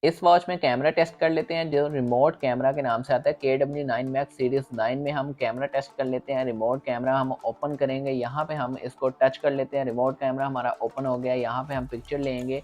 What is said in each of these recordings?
इस वॉच में camera test कर लेते हैं, जो रिमोट कैमरा के नाम से आता है। KW9 मैक्स सीरीज 9 में हम कैमरा टेस्ट कर लेते हैं। रिमोट कैमरा हम ओपन करेंगे, यहाँ पे हम इसको टच कर लेते हैं। रिमोट कैमरा हमारा ओपन हो गया। यहाँ पे हम पिक्चर लेंगे।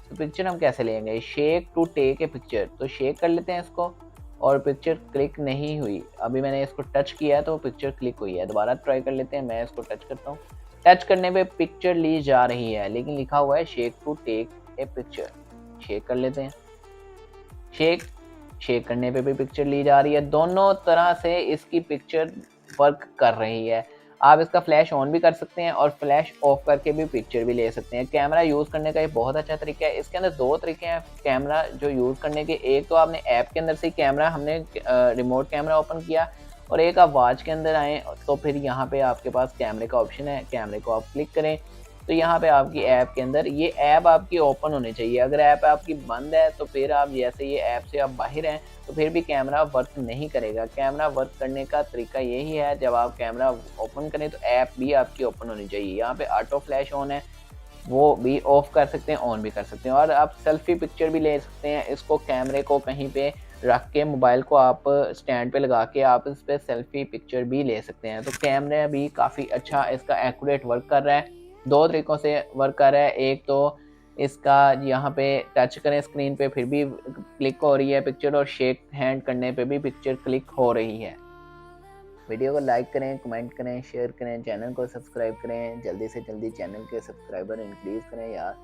तो पिक्चर हम कैसे लेंगे, shake to take a picture, तो शेक कर लेते हैं इसको और पिक्चर क्लिक नहीं हुई। अभी मैंने इसको टच किया है तो पिक्चर क्लिक हुई है। दोबारा ट्राई कर लेते हैं, मैं इसको टच करता हूँ। टच करने पे पिक्चर ली जा रही है, लेकिन लिखा हुआ है shake to take a picture. Shake कर लेते हैं। शेक शेक करने पे भी पिक्चर ली जा रही है। दोनों तरह से इसकी पिक्चर वर्क कर रही है। आप इसका फ्लैश ऑन भी कर सकते हैं और फ्लैश ऑफ करके भी पिक्चर भी ले सकते हैं। कैमरा यूज़ करने का ये बहुत अच्छा तरीका है। इसके अंदर दो तरीके हैं कैमरा जो यूज़ करने के। एक तो आपने ऐप के अंदर से कैमरा, हमने रिमोट कैमरा ओपन किया, और एक आप वॉच के अंदर आएँ तो फिर यहाँ पे आपके पास कैमरे का ऑप्शन है। कैमरे को आप क्लिक करें तो यहाँ पे आपकी ऐप के अंदर ये ऐप आपकी ओपन होनी चाहिए। अगर ऐप आपकी बंद है तो फिर आप जैसे ये ऐप से आप बाहर हैं तो फिर भी कैमरा वर्क नहीं करेगा। कैमरा वर्क करने का तरीका यही है, जब आप कैमरा ओपन करें तो ऐप भी आपकी ओपन होनी चाहिए। यहाँ पे ऑटो फ्लैश ऑन है, वो भी ऑफ कर सकते हैं, ऑन भी कर सकते हैं। और आप सेल्फी पिक्चर भी ले सकते हैं। इसको कैमरे को कहीं पे रख के, मोबाइल को आप स्टैंड पे लगा के आप इस पे सेल्फी पिक्चर भी ले सकते हैं। तो कैमरा भी काफ़ी अच्छा इसका एक्यूरेट वर्क कर रहा है। दो तरीक़ों से वर्क कर रहा है। एक तो इसका यहाँ पे टच करें स्क्रीन पे फिर भी क्लिक हो रही है पिक्चर, और शेक हैंड करने पे भी पिक्चर क्लिक हो रही है। वीडियो को लाइक करें, कमेंट करें, शेयर करें, चैनल को सब्सक्राइब करें। जल्दी से जल्दी चैनल के सब्सक्राइबर इंक्रीज़ करें यार।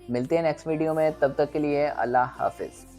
मिलते हैं नेक्स्ट वीडियो में, तब तक के लिए अल्लाह हाफ़िज़।